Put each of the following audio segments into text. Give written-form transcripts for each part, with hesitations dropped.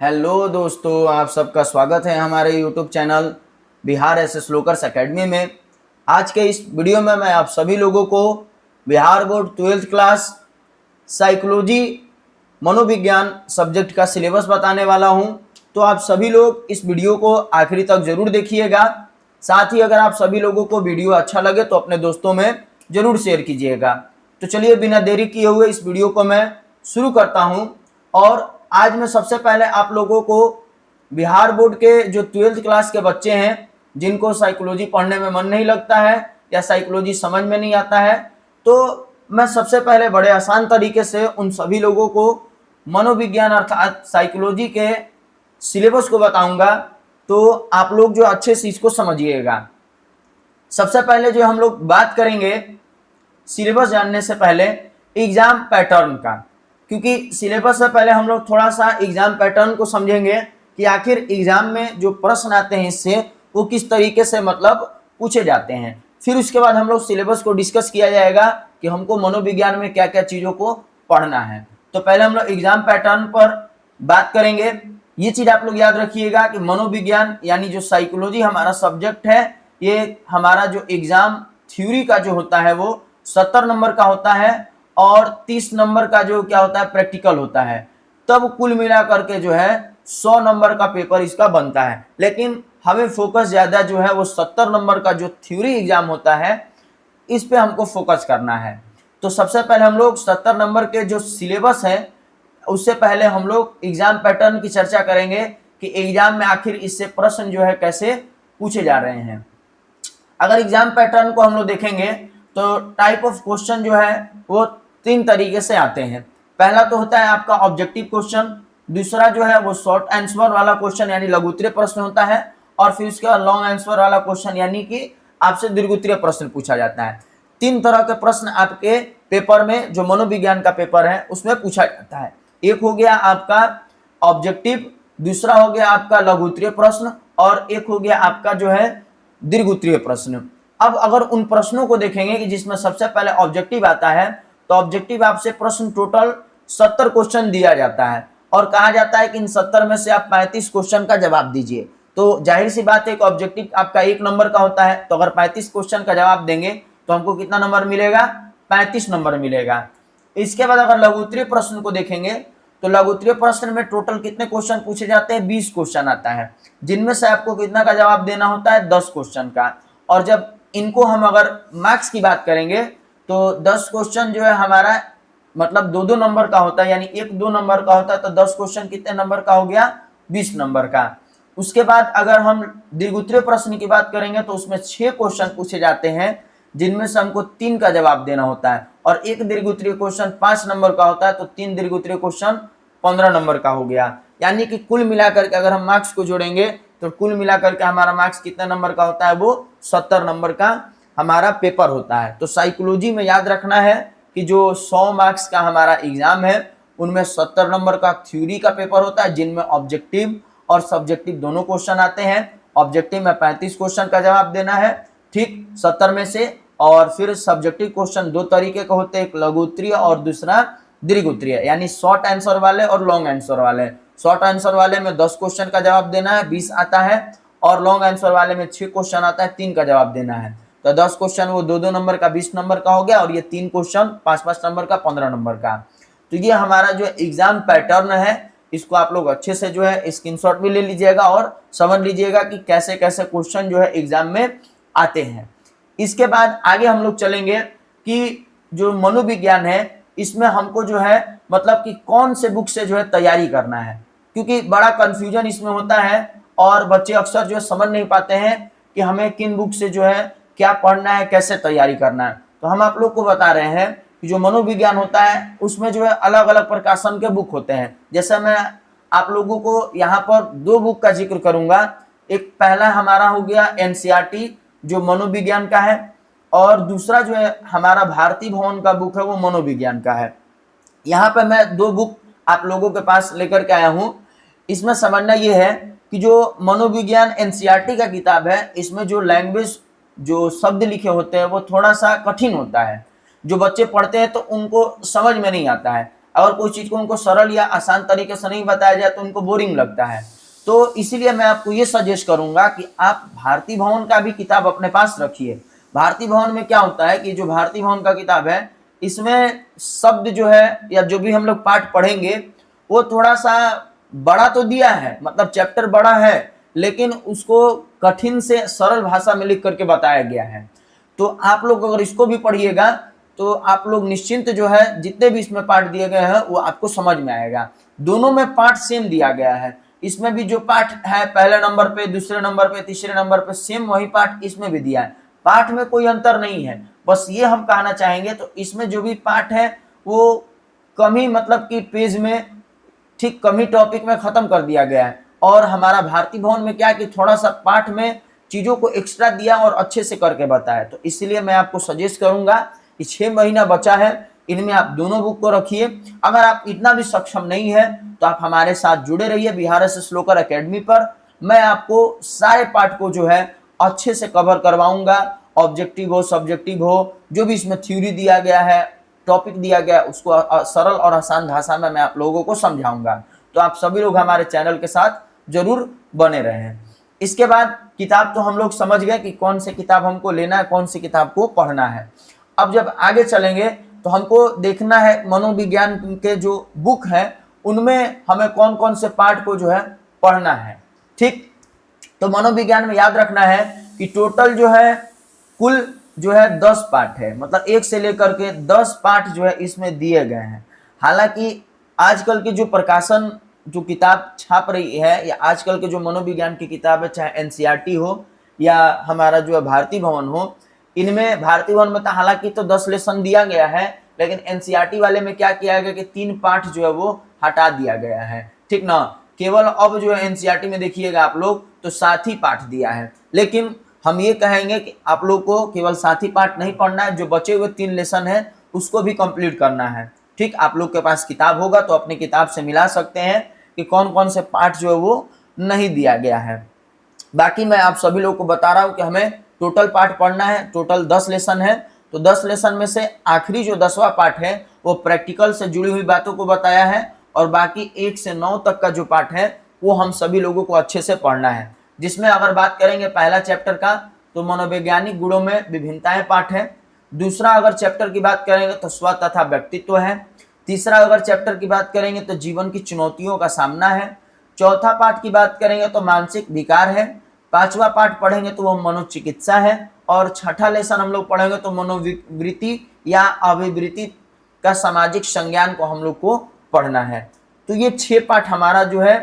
Hello दोस्तों, आप सबका स्वागत है हमारे YouTube channel Bihar S S लोकर्स अकेडमी में। आज के इस वीडियो में मैं आप सभी लोगों को Bihar board 12th class psychology मनोविज्ञान सब्जेक्ट का सिलेबस बताने वाला हूं। तो आप सभी लोग इस वीडियो को आखिरी तक जरूर देखिएगा। साथ ही अगर आप सभी लोगों को वीडियो अच्छा लगे तो अपने दोस्तों में जरूर शेयर कीजिएगा। तो चलिए बिना देरी किए हुए इस वीडियो को मैं शुरू करता हूं। और आज मैं सबसे पहले आप लोगों को बिहार बोर्ड के जो 12th क्लास के बच्चे हैं जिनको साइकोलॉजी पढ़ने में मन नहीं लगता है या साइकोलॉजी समझ में नहीं आता है, तो मैं सबसे पहले बड़े आसान तरीके से उन सभी लोगों को मनोविज्ञान अर्थात साइकोलॉजी के सिलेबस को बताऊंगा। तो आप लोग जो अच्छे से इसको समझिएगा। सबसे पहले जो हम लोग बात करेंगे सिलेबस जानने से पहले एग्जाम पैटर्न का, क्योंकि सिलेबस से पहले हम लोग थोड़ा सा एग्जाम पैटर्न को समझेंगे कि आखिर एग्जाम में जो प्रश्न आते हैं इससे वो किस तरीके से मतलब पूछे जाते हैं। फिर उसके बाद हम लोग सिलेबस को डिस्कस किया जाएगा कि हमको मनोविज्ञान में क्या क्या चीज़ों को पढ़ना है। तो पहले हम लोग एग्जाम पैटर्न पर बात करेंगे। ये चीज़ आप लोग याद रखिएगा कि मनोविज्ञान यानी जो साइकोलॉजी हमारा सब्जेक्ट है, ये हमारा जो एग्जाम थ्योरी का जो होता है वो 70 नंबर का होता है और 30 नंबर का जो क्या होता है प्रैक्टिकल होता है। तब कुल मिला करके जो है 100 नंबर का पेपर इसका बनता है। लेकिन हमें फोकस ज़्यादा जो है वो 70 नंबर का जो थ्योरी एग्जाम होता है इस पे हमको फोकस करना है। तो सबसे पहले हम लोग 70 नंबर के जो सिलेबस है उससे पहले हम लोग एग्जाम पैटर्न की चर्चा करेंगे कि एग्जाम में आखिर इससे प्रश्न जो है कैसे पूछे जा रहे हैं। अगर एग्जाम पैटर्न को हम लोग देखेंगे तो टाइप ऑफ क्वेश्चन जो है वो 3 तरीके से आते हैं। पहला तो होता है आपका ऑब्जेक्टिव क्वेश्चन, दूसरा जो है वो शॉर्ट आंसर वाला क्वेश्चन यानी लघु उत्तरीय प्रश्न होता है, और फिर उसके बाद लॉन्ग आंसर वाला क्वेश्चन यानी कि आपसे दीर्घ उत्तरीय प्रश्न पूछा जाता है। 3 तरह के प्रश्न आपके पेपर में जो मनोविज्ञान का पेपर है उसमें पूछा जाता है। एक हो गया आपका ऑब्जेक्टिव, दूसरा हो गया आपका लघु उत्तरीय प्रश्न और एक हो गया आपका जो है दीर्घ उत्तरीय प्रश्न। अब अगर उन प्रश्नों को देखेंगे कि जिसमें सबसे पहले ऑब्जेक्टिव आता है, तो ऑब्जेक्टिव आपसे प्रश्न टोटल 70 क्वेश्चन दिया जाता है और कहा जाता है कि इन 70 में से आप 35 क्वेश्चन का जवाब दीजिए। तो जाहिर सी बात है कि ऑब्जेक्टिव आपका 1 नंबर का होता है, तो अगर 35 क्वेश्चन का जवाब देंगे तो हमको कितना नंबर मिलेगा? 35 नंबर मिलेगा। इसके बाद अगर लघु उत्तरीय प्रश्न को देखेंगे तो लघु उत्तरीय प्रश्न में टोटल कितने क्वेश्चन पूछे जाते हैं? 20 क्वेश्चन आता है, जिनमें से आपको कितना का जवाब देना होता है? 10 क्वेश्चन का। और जब इनको हम अगर मार्क्स की बात करेंगे तो 10 क्वेश्चन जो है हमारा मतलब 2-2 नंबर का होता है, यानी 1-2 नंबर का होता है। तो 10 क्वेश्चन कितने नंबर का हो गया? 20 नंबर का। उसके बाद अगर हम दीर्घ उत्तरीय प्रश्न की बात करेंगे तो उसमें 6 क्वेश्चन पूछे जाते हैं, जिनमें से हमको 3 का जवाब देना होता है, और एक दीर्घ उत्तरीय क्वेश्चन 5 नंबर का होता है। तो 3 दीर्घ उत्तरीय क्वेश्चन 15 नंबर का हो गया। यानी कि कुल मिलाकर के अगर हम मार्क्स को जोड़ेंगे तो कुल मिलाकर के हमारा मार्क्स कितने नंबर का होता है? वो 70 नंबर का हमारा पेपर होता है। तो साइकोलॉजी में याद रखना है कि जो 100 मार्क्स का हमारा एग्जाम है उनमें 70 नंबर का थ्योरी का पेपर होता है, जिनमें ऑब्जेक्टिव और सब्जेक्टिव दोनों क्वेश्चन आते हैं। ऑब्जेक्टिव में 35 क्वेश्चन का जवाब देना है, ठीक 70 में से। और फिर सब्जेक्टिव क्वेश्चन 2 तरीके के होते हैं, एक लघु उत्तरीय और दूसरा दीर्घ उत्तरीय, यानी शॉर्ट आंसर वाले और लॉन्ग आंसर वाले। शॉर्ट आंसर वाले में 10 क्वेश्चन का जवाब देना है, 20 आता है, और लॉन्ग आंसर वाले में 6 क्वेश्चन आता है, 3 का जवाब देना है। तो 10 क्वेश्चन वो 2-2 नंबर का 20 नंबर का हो गया, और ये 3 क्वेश्चन 5-5 नंबर का 15 नंबर का। तो ये हमारा जो एग्जाम पैटर्न है इसको आप लोग अच्छे से जो है स्क्रीनशॉट भी ले लीजिएगा और समझ लीजिएगा कि कैसे कैसे क्वेश्चन जो है एग्जाम में आते हैं। इसके बाद आगे हम लोग चलेंगे कि जो मनोविज्ञान है इसमें हमको जो है मतलब कि कौन से बुक से जो है तैयारी करना है, क्योंकि बड़ा कंफ्यूजन इसमें होता है और बच्चे अक्सर जो है समझ नहीं पाते हैं कि हमें किन बुक से जो है क्या पढ़ना है, कैसे तैयारी करना है। तो हम आप लोग को बता रहे हैं कि जो मनोविज्ञान होता है उसमें जो है अलग अलग प्रकाशन के बुक होते हैं। जैसे मैं आप लोगों को यहाँ पर 2 बुक का जिक्र करूंगा। एक पहला हमारा हो गया एनसीईआरटी जो मनोविज्ञान का है, और दूसरा जो है हमारा भारती भवन का बुक है वो मनोविज्ञान का है। यहाँ पे मैं 2 बुक आप लोगों के पास लेकर के आया हूँ। इसमें समझना ये है कि जो मनोविज्ञान एनसीईआरटी का किताब है इसमें जो लैंग्वेज जो शब्द लिखे होते हैं वो थोड़ा सा कठिन होता है, जो बच्चे पढ़ते हैं तो उनको समझ में नहीं आता है। अगर कोई चीज को उनको सरल या आसान तरीके से नहीं बताया जाए तो उनको बोरिंग लगता है। तो इसीलिए मैं आपको ये सजेस्ट करूंगा कि आप भारती भवन का भी किताब अपने पास रखिए। भारती भवन में क्या होता है कि जो भारती भवन का किताब है इसमें शब्द जो है या जो भी हम लोग पाठ पढ़ेंगे वो थोड़ा सा बड़ा तो दिया है, मतलब चैप्टर बड़ा है, लेकिन उसको कठिन से सरल भाषा में लिख करके बताया गया है। तो आप लोग अगर इसको भी पढ़िएगा तो आप लोग निश्चिंत जो है जितने भी इसमें पाठ दिए गए हैं वो आपको समझ में आएगा। दोनों में पाठ सेम दिया गया है। इसमें भी जो पाठ है पहले नंबर पे, दूसरे नंबर पे, तीसरे नंबर पे, सेम वही पाठ इसमें भी दिया है। पाठ में कोई अंतर नहीं है। बस ये हम कहना चाहेंगे, तो इसमें जो भी पाठ है वो कम ही मतलब कि पेज में ठीक कम ही टॉपिक में खत्म कर दिया गया है। और हमारा भारती भवन में क्या कि थोड़ा सा पाठ में चीजों को एक्स्ट्रा दिया और अच्छे से करके बताया। तो इसलिए मैं आपको सजेस्ट करूंगा कि 6 महीना बचा है, इनमें आप दोनों बुक को रखिए। अगर आप इतना भी सक्षम नहीं है तो आप हमारे साथ जुड़े रहिए बिहार एसएस श्लोकर एकेडमी पर। मैं आपको सारे पाठ को जो है अच्छे से कवर करवाऊंगा। ऑब्जेक्टिव हो, सब्जेक्टिव हो, जो भी इसमें थ्योरी दिया गया है, टॉपिक दिया गया है, उसको सरल और आसान भाषा में मैं आप लोगों को समझाऊंगा। तो आप सभी लोग हमारे चैनल के साथ जरूर बने रहें। इसके बाद किताब तो हम लोग समझ गए कि कौन सी किताब हमको लेना है, कौन सी किताब को पढ़ना है। अब जब आगे चलेंगे तो हमको देखना है मनोविज्ञान के जो बुक है उनमें हमें कौन कौन से पार्ट को जो है पढ़ना है। ठीक, तो मनोविज्ञान में याद रखना है कि टोटल जो है कुल जो है 10 पार्ट है, मतलब 1 से लेकर के 10 पार्ट जो है इसमें दिए गए हैं। हालांकि आजकल की जो प्रकाशन जो किताब छाप रही है या आजकल के जो मनोविज्ञान की किताब है, चाहे एनसीईआरटी हो या हमारा जो है भारती भवन हो, इनमें भारती भवन में तो हालांकि तो 10 लेसन दिया गया है, लेकिन एनसीईआरटी वाले में क्या किया गया कि 3 पार्ट जो है वो हटा दिया गया है। ठीक ना, केवल अब जो है एनसीईआरटी में देखिएगा आप लोग तो 7 ही पार्ट दिया है। लेकिन हम ये कहेंगे कि आप लोग को केवल 7 ही पार्ट नहीं पढ़ना है, जो बचे हुए 3 लेसन है उसको भी कंप्लीट करना है। ठीक, आप लोग के पास किताब होगा तो अपनी किताब से मिला सकते हैं कि कौन कौन से पार्ट जो है वो नहीं दिया गया है। बाकी मैं आप सभी लोगों को बता रहा हूं कि हमें टोटल पार्ट पढ़ना है। टोटल 10 लेसन है, तो 10 लेसन में से आखिरी जो 10वां पार्ट है वो प्रैक्टिकल से जुड़ी हुई बातों को बताया है, और बाकी 1 से 9 तक का जो पार्ट है वो हम सभी लोगों को अच्छे से पढ़ना है। जिसमें अगर बात करेंगे पहला चैप्टर का तो मनोवैज्ञानिक गुणों में विभिन्नताएं पाठ है। दूसरा अगर चैप्टर की बात करेंगे तो स्व तथा व्यक्तित्व है। तीसरा अगर चैप्टर की बात करेंगे तो जीवन की चुनौतियों का सामना है। चौथा पाठ की बात करेंगे तो मानसिक विकार है। 5वां पाठ पढ़ेंगे तो वो मनोचिकित्सा है। और छठा लेसन हम लोग पढ़ेंगे तो मनोविकृति या अभिवृत्ति का सामाजिक संज्ञान को हम लोग को पढ़ना है। तो ये 6 पाठ हमारा जो है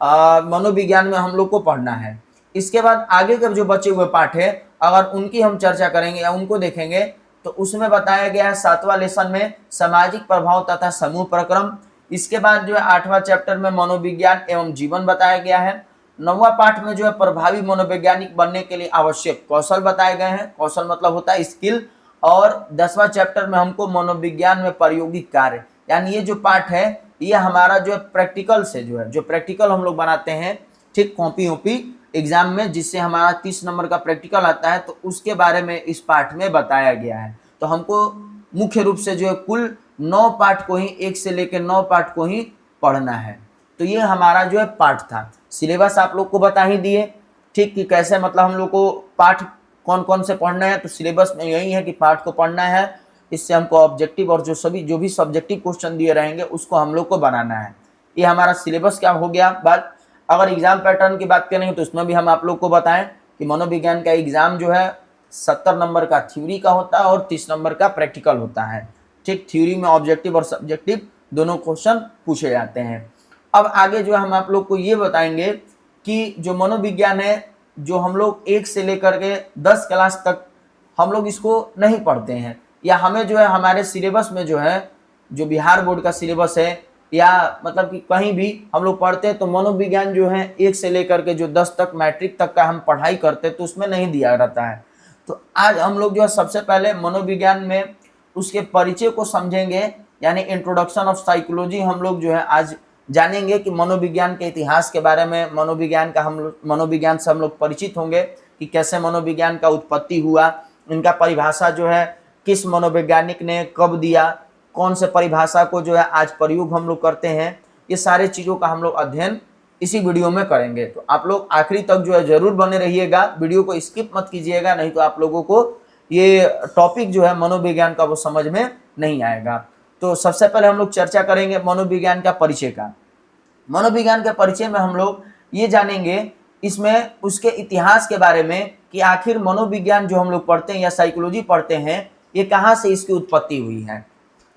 मनोविज्ञान में हम लोग को पढ़ना है। इसके बाद आगे के जो बचे हुए पाठ है अगर उनकी हम चर्चा करेंगे या उनको देखेंगे तो उसमें बताया गया है 7वां लेसन में सामाजिक प्रभाव तथा समूह प्रक्रम। इसके बाद जो है 8वां चैप्टर में मनोविज्ञान एवं जीवन बताया गया है। 9वां पाठ में जो है प्रभावी मनोवैज्ञानिक बनने के लिए आवश्यक कौशल बताए गए हैं। कौशल मतलब होता है स्किल। और 10वां चैप्टर में हमको मनोविज्ञान में प्रायोगिक कार्य, यानी ये जो पाठ है ये हमारा जो है प्रैक्टिकल से जो है जो प्रैक्टिकल हम लोग बनाते हैं, ठीक, कॉपी ओपी एग्जाम में, जिससे हमारा 30 नंबर का प्रैक्टिकल आता है, तो उसके बारे में इस पाठ में बताया गया है। तो हमको मुख्य रूप से जो है कुल 9 पाठ को ही 1 से लेकर 9 पाठ को ही पढ़ना है। तो ये हमारा जो है पाठ था। सिलेबस आप लोग को बता ही दिए, ठीक, कि कैसे मतलब हम लोग को पाठ कौन कौन से पढ़ना है। तो सिलेबस में यही है कि पाठ को पढ़ना है, इससे हमको ऑब्जेक्टिव और जो भी सब्जेक्टिव क्वेश्चन दिए रहेंगे उसको हम लोग को बनाना है। ये हमारा सिलेबस क्या हो गया। बात अगर एग्जाम पैटर्न की बात करेंगे तो उसमें भी हम आप लोग को बताएं कि मनोविज्ञान का एग्जाम जो है 70 नंबर का थ्योरी का होता है और 30 नंबर का प्रैक्टिकल होता है। ठीक, थ्योरी में ऑब्जेक्टिव और सब्जेक्टिव दोनों क्वेश्चन पूछे जाते हैं। अब आगे जो है हम आप लोग को ये बताएंगे कि जो मनोविज्ञान है जो हम लोग 1 से लेकर के 10 क्लास तक हम लोग इसको नहीं पढ़ते हैं, या हमें जो है हमारे सिलेबस में जो है जो बिहार बोर्ड का सिलेबस है या मतलब कि कहीं भी हम लोग पढ़ते हैं तो मनोविज्ञान जो है 1 से लेकर के जो 10 तक मैट्रिक तक का हम पढ़ाई करते हैं तो उसमें नहीं दिया रहता है। तो आज हम लोग जो है सबसे पहले मनोविज्ञान में उसके परिचय को समझेंगे, यानी इंट्रोडक्शन ऑफ साइकोलॉजी हम लोग जो है आज जानेंगे कि मनोविज्ञान के इतिहास के बारे में, मनोविज्ञान से हम लोग परिचित होंगे कि कैसे मनोविज्ञान का उत्पत्ति हुआ, इनका परिभाषा जो है किस मनोवैज्ञानिक ने कब दिया, कौन से परिभाषा को जो है आज प्रयोग हम लोग करते हैं, ये सारे चीज़ों का हम लोग अध्ययन इसी वीडियो में करेंगे। तो आप लोग आखिरी तक जो है जरूर बने रहिएगा, वीडियो को स्किप मत कीजिएगा, नहीं तो आप लोगों को ये टॉपिक जो है मनोविज्ञान का वो समझ में नहीं आएगा। तो सबसे पहले हम लोग चर्चा करेंगे मनोविज्ञान का परिचय का। मनोविज्ञान के परिचय में हम लोग ये जानेंगे इसमें उसके इतिहास के बारे में कि आखिर मनोविज्ञान जो हम लोग पढ़ते हैं या साइकोलॉजी पढ़ते हैं, ये कहाँ से इसकी उत्पत्ति हुई है।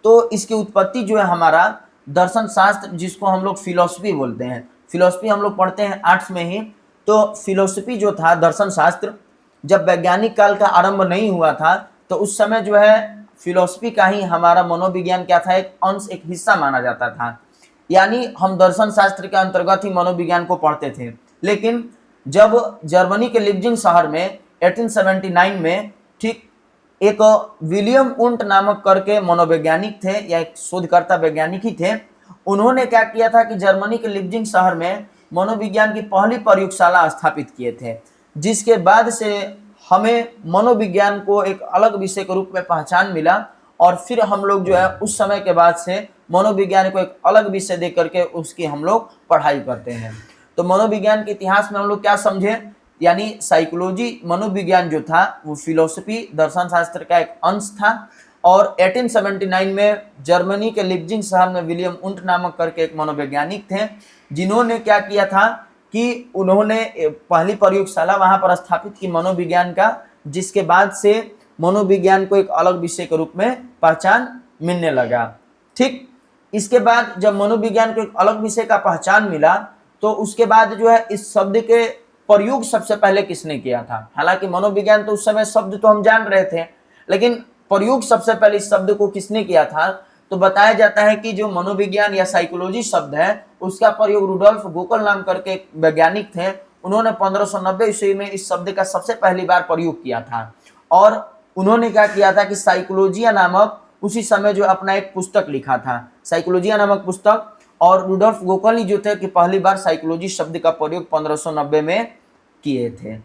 तो इसकी उत्पत्ति जो है हमारा दर्शन शास्त्र, जिसको हम लोग फिलॉसफी बोलते हैं, फिलॉसफी हम लोग पढ़ते हैं आर्ट्स में ही। तो फिलॉसफी जो था, दर्शन शास्त्र, जब वैज्ञानिक काल का आरंभ नहीं हुआ था तो उस समय जो है फिलॉसफी का ही हमारा मनोविज्ञान क्या था, एक अंश, एक हिस्सा माना जाता था। यानी हम दर्शन शास्त्र के अंतर्गत ही मनोविज्ञान को पढ़ते थे। लेकिन जब जर्मनी के लिप्जिंग शहर में 1879 में ठीक एक विलियम उंट नामक करके मनोवैज्ञानिक थे या एक शोधकर्ता वैज्ञानिक ही थे, उन्होंने क्या किया था कि जर्मनी के लिप्जिंग शहर में मनोविज्ञान की पहली प्रयोगशाला स्थापित किए थे, जिसके बाद से हमें मनोविज्ञान को एक अलग विषय के रूप में पहचान मिला। और फिर हम लोग जो है उस समय के बाद से मनोविज्ञान को एक अलग विषय दे करके उसकी हम लोग पढ़ाई करते हैं। तो मनोविज्ञान के इतिहास में हम लोग क्या समझे, यानी साइकोलॉजी, मनोविज्ञान जो था वो फिलोसफी, दर्शन शास्त्र का एक अंश था। और 1879 में जर्मनी के लिप्जिंग शहर में विलियम उंट नामक करके एक मनोवैज्ञानिक थे, जिन्होंने क्या किया था कि उन्होंने पहली प्रयोगशाला वहां पर स्थापित की मनोविज्ञान का, जिसके बाद से मनोविज्ञान को एक अलग विषय के रूप में पहचान मिलने लगा। ठीक, इसके बाद जब मनोविज्ञान को एक अलग विषय का पहचान मिला तो उसके बाद जो है इस शब्द के प्रयोग सबसे पहले किसने किया था। हालांकि मनोविज्ञान तो उस समय शब्द तो हम जान रहे थे, लेकिन प्रयोग सबसे पहले इस शब्द को किसने किया था, तो बताया जाता है कि जो मनोविज्ञान या साइकोलॉजी शब्द है उसका प्रयोग रुडोल्फ गोकल नाम करके एक वैज्ञानिक थे, उन्होंने 1590 ईस्वी में इस शब्द का सबसे पहली बार प्रयोग किया था। और उन्होंने क्या किया था कि साइकोलॉजिया नामक उसी समय जो अपना एक पुस्तक लिखा था, साइकोलॉजिया नामक पुस्तक, और रुडोल्फ गोकल ही जो थे कि पहली बार साइकोलॉजी शब्द का प्रयोग 1590 में किए थे।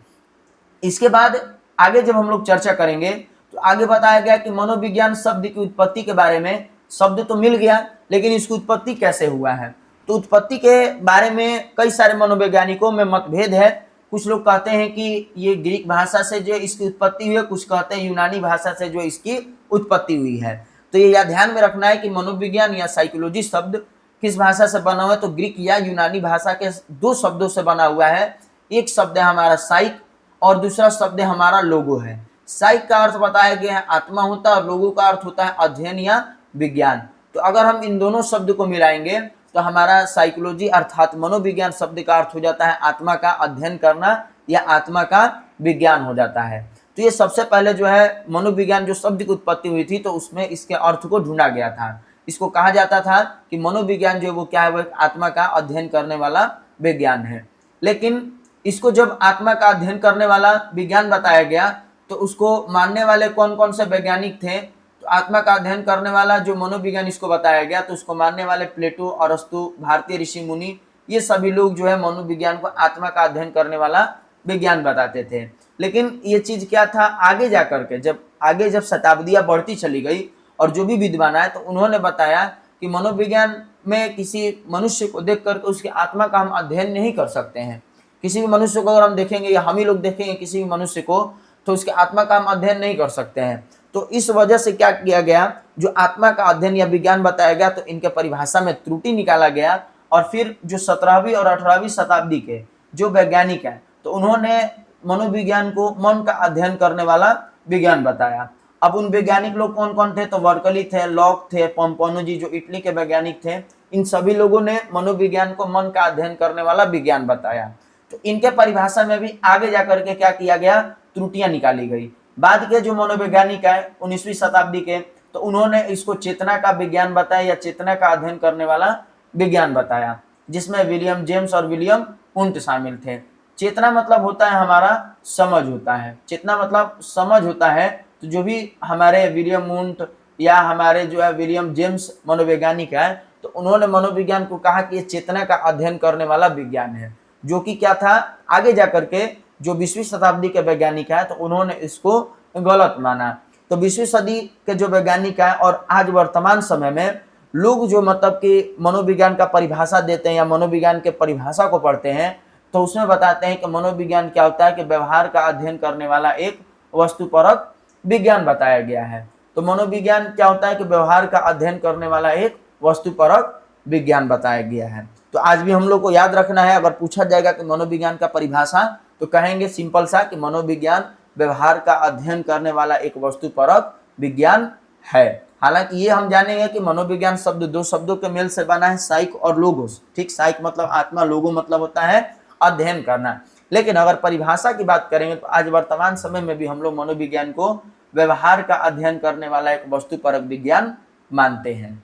इसके बाद आगे जब हम लोग चर्चा करेंगे तो आगे बताया गया कि मनोविज्ञान शब्द की उत्पत्ति के बारे में, शब्द तो मिल गया लेकिन इसकी उत्पत्ति कैसे हुआ है। तो उत्पत्ति के बारे में कई सारे मनोवैज्ञानिकों में मतभेद है। कुछ लोग कहते हैं कि ये ग्रीक भाषा से जो इसकी उत्पत्ति हुई है, कुछ कहते हैं यूनानी भाषा से जो इसकी उत्पत्ति हुई है। तो ये ध्यान में रखना है कि मनोविज्ञान या साइकोलॉजी शब्द किस भाषा से बना हुआ है, तो ग्रीक या यूनानी भाषा के दो शब्दों से बना हुआ है। एक शब्द है हमारा साइक और दूसरा शब्द है हमारा लोगो है। साइक का अर्थ बताया गया है आत्मा होता है और लोगो का अर्थ होता है अध्ययन या विज्ञान। तो अगर हम इन दोनों शब्द को मिलाएंगे तो हमारा साइकोलॉजी अर्थात मनोविज्ञान शब्द का अर्थ हो जाता है आत्मा का अध्ययन करना या आत्मा का विज्ञान हो जाता है। तो ये सबसे पहले जो है मनोविज्ञान जो शब्द की उत्पत्ति हुई थी तो उसमें इसके अर्थ को ढूंढा गया था। इसको कहा जाता था कि मनोविज्ञान जो वो क्या है, वो एक आत्मा का अध्ययन करने वाला विज्ञान है। लेकिन इसको जब आत्मा का अध्ययन करने वाला विज्ञान बताया गया तो उसको मानने वाले कौन कौन से वैज्ञानिक थे, तो आत्मा का अध्ययन करने वाला जो मनोविज्ञान इसको बताया गया तो उसको मानने वाले प्लेटो, अरस्तु, भारतीय ऋषि मुनि, ये सभी लोग जो है मनोविज्ञान को आत्मा का अध्ययन करने वाला विज्ञान बताते थे। लेकिन ये चीज क्या था, आगे जा करके जब शताब्दियां बढ़ती चली गई और जो भी विद्वान आए तो उन्होंने बताया कि मनोविज्ञान में किसी मनुष्य को देख करके उसकी आत्मा का हम अध्ययन नहीं कर सकते हैं। किसी भी मनुष्य को अगर हम देखेंगे या हम ही लोग देखेंगे किसी भी मनुष्य को तो उसके आत्मा का हम अध्ययन नहीं कर सकते हैं। तो इस वजह से क्या किया गया, जो आत्मा का अध्ययन या विज्ञान बताया गया तो इनके परिभाषा में त्रुटि निकाला गया। और फिर जो 17वीं और 18वीं शताब्दी के जो वैज्ञानिक हैं तो उन्होंने मनोविज्ञान को मन का अध्ययन करने वाला विज्ञान बताया। अब उन वैज्ञानिक लोग कौन कौन थे, तो वर्कली थे, लॉक थे, पंपानोजी जो इटली के वैज्ञानिक थे, इन सभी लोगों ने मनोविज्ञान को मन का अध्ययन करने वाला विज्ञान बताया। तो इनके परिभाषा में भी आगे जाकर के क्या किया गया, त्रुटियां निकाली गई। बाद के जो मनोवैज्ञानिक है 19वीं शताब्दी के, तो उन्होंने इसको चेतना का विज्ञान बताया या चेतना का अध्ययन करने वाला विज्ञान बताया, जिसमें विलियम जेम्स और विलियम उंट शामिल थे। चेतना मतलब होता है हमारा समझ होता है, चेतना मतलब समझ होता है। तो जो भी हमारे विलियम उंट या हमारे जो है विलियम जेम्स मनोवैज्ञानिक है तो उन्होंने मनोविज्ञान को कहा कि ये चेतना का अध्ययन करने वाला विज्ञान है, जो कि क्या था, आगे जाकर के जो 20वीं शताब्दी के वैज्ञानिक है तो उन्होंने इसको गलत माना। तो 20वीं सदी के जो वैज्ञानिक हैं और आज वर्तमान समय में लोग जो मतलब कि मनोविज्ञान का परिभाषा देते हैं या मनोविज्ञान के परिभाषा को पढ़ते हैं, तो उसमें बताते हैं कि मनोविज्ञान क्या होता है कि व्यवहार का अध्ययन करने वाला एक वस्तुपरक विज्ञान बताया गया है। तो मनोविज्ञान क्या होता है कि व्यवहार का अध्ययन करने वाला एक वस्तुपरक विज्ञान बताया गया है। तो आज भी हम लोग को याद रखना है, अगर पूछा जाएगा कि मनोविज्ञान का परिभाषा, तो कहेंगे सिंपल सा कि मनोविज्ञान व्यवहार का अध्ययन करने वाला एक वस्तुपरक विज्ञान है। हालांकि ये हम जानेंगे कि मनोविज्ञान शब्द दो शब्दों के मेल से बना है, साइक और लोगोस। ठीक, साइक मतलब आत्मा, लोगो मतलब होता है अध्ययन करना। लेकिन अगर परिभाषा की बात करेंगे तो आज वर्तमान समय में भी हम लोग मनोविज्ञान को व्यवहार का अध्ययन करने वाला एक वस्तुपरक विज्ञान मानते हैं।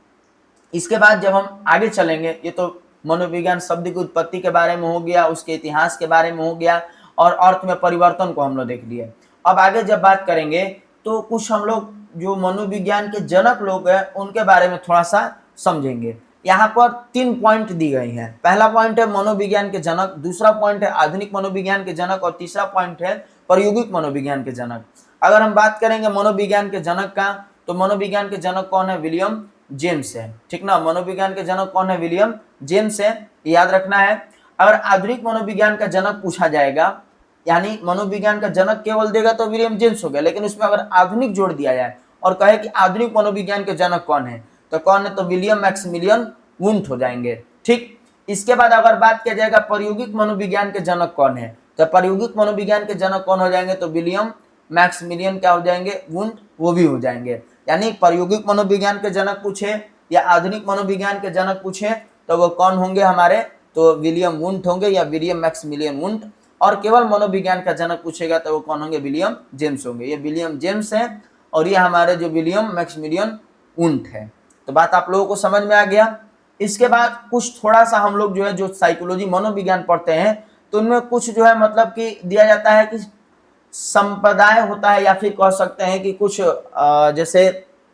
इसके बाद जब हम आगे चलेंगे, ये तो मनोविज्ञान शब्द की उत्पत्ति के बारे में हो गया, उसके इतिहास के बारे में हो गया और अर्थ में परिवर्तन को हम लोग देख लिए। अब आगे जब बात करेंगे तो कुछ हम लोग जो मनोविज्ञान के जनक लोग हैं उनके बारे में थोड़ा सा समझेंगे। यहाँ पर 3 पॉइंट दी गई हैं। पहला पॉइंट है मनोविज्ञान के जनक, दूसरा पॉइंट है आधुनिक मनोविज्ञान के जनक और तीसरा पॉइंट है प्रायोगिक मनोविज्ञान के जनक। अगर हम बात करेंगे मनोविज्ञान के जनक का, तो मनोविज्ञान के जनक कौन है? विलियम जेम्स है। ठीक ना, मनोविज्ञान के जनक कौन है? विलियम जेम्स है, याद रखना है। अगर आधुनिक मनोविज्ञान का जनक पूछा जाएगा, यानी मनोविज्ञान का जनक केवल देगा तो विलियम जेम्स हो गया, लेकिन उसमें अगर आधुनिक जोड़ दिया जाए और कहे कि आधुनिक मनोविज्ञान के जनक कौन है, तो कौन है? तो विलियम मैक्सिमिलियन वुंट हो जाएंगे। ठीक, इसके बाद अगर बात किया जाएगा प्रायोगिक मनोविज्ञान के जनक कौन है, तो प्रायोगिक मनोविज्ञान के जनक कौन हो जाएंगे? तो विलियम मैक्सिमिलियन क्या हो जाएंगे? वुंट, वो भी हो जाएंगे। यानी प्रायोगिक मनोविज्ञान के जनक पूछे या आधुनिक मनोविज्ञान के जनक पूछे तो वो कौन होंगे हमारे? तो विलियम वुंट होंगे या विलियम मैक्सिमिलियन वुंट। और केवल मनोविज्ञान का जनक पूछेगा तो वो कौन होंगे? विलियम जेम्स होंगे। ये विलियम जेम्स है और ये हमारे जो विलियम मैक्सिमिलियन वुंट है। तो बात आप लोगों को समझ में आ गया। इसके बाद कुछ थोड़ा सा हम लोग जो है जो साइकोलॉजी मनोविज्ञान पढ़ते हैं तो उनमें कुछ जो है मतलब कि दिया जाता है कि संप्रदाय होता है या फिर कह सकते हैं कि कुछ जैसे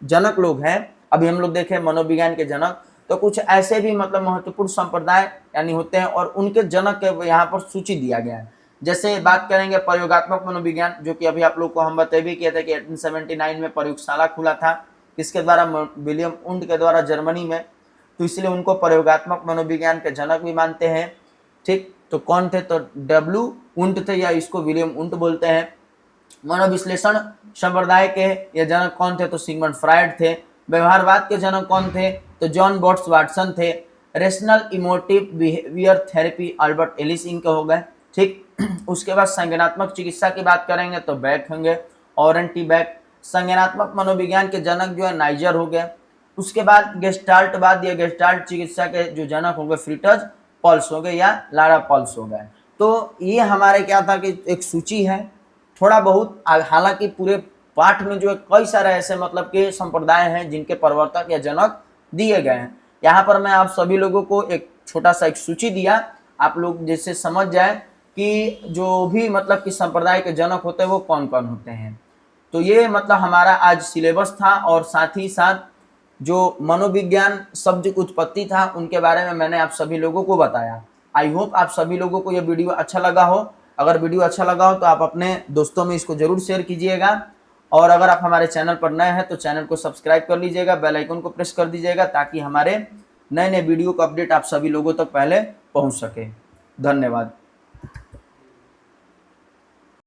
जनक लोग हैं। अभी हम लोग देखें मनोविज्ञान के जनक, तो कुछ ऐसे भी मतलब महत्वपूर्ण संप्रदाय यानी होते हैं और उनके जनक के यहाँ पर सूची दिया गया है। जैसे बात करेंगे प्रयोगात्मक मनोविज्ञान, जो कि अभी आप लोग को हम बता भी किए थे कि 1879 में प्रयोगशाला खुला था, किसके द्वारा? विलियम वुंट के द्वारा, जर्मनी में। तो इसलिए उनको प्रयोगात्मक मनोविज्ञान के जनक भी मानते हैं। ठीक, तो कौन थे? तो डब्ल्यू वुंट थे या इसको विलियम वुंट बोलते हैं। मनोविश्लेषण संप्रदाय के ये जनक कौन थे? तो सिगमंड फ्रायड थे। व्यवहारवाद के जनक कौन थे? तो जॉन बॉट्स वाटसन थे। Rational emotive behaviour therapy Albert Ellis इनके हो गए। ठीक, उसके बाद संज्ञानात्मक चिकित्सा की बात करेंगे तो बैक होंगे, ऑरेन टी बैक। संज्ञानात्मक मनोविज्ञान के जनक जो है नाइजर हो गए। उसके बाद गेस्टाल्टवाद या गेस्टाल्ट चिकित्सा के जो जनक हो गए फ्रिटज पल्स हो गए या लारा पल्स हो गए। तो ये हमारे क्या था कि एक सूची है थोड़ा बहुत, हालांकि पूरे पाठ में जो है कई सारे ऐसे मतलब के संप्रदाय हैं जिनके प्रवर्तक या जनक दिए गए हैं। यहाँ पर मैं आप सभी लोगों को एक छोटा सा एक सूची दिया, आप लोग जैसे समझ जाए कि जो भी मतलब कि संप्रदाय के जनक होते हैं वो कौन कौन होते हैं। तो ये मतलब हमारा आज सिलेबस था और साथ ही साथ जो मनोविज्ञान शब्द की उत्पत्ति था उनके बारे में मैंने आप सभी लोगों को बताया। आई होप आप सभी लोगों को ये वीडियो अच्छा लगा हो। अगर वीडियो अच्छा लगा हो तो आप अपने दोस्तों में इसको जरूर शेयर कीजिएगा और अगर आप हमारे चैनल पर नए हैं तो चैनल को सब्सक्राइब कर लीजिएगा, बेल आइकन को प्रेस कर दीजिएगा ताकि हमारे नए नए वीडियो का अपडेट आप सभी लोगों तक पहले पहुंच सके। धन्यवाद।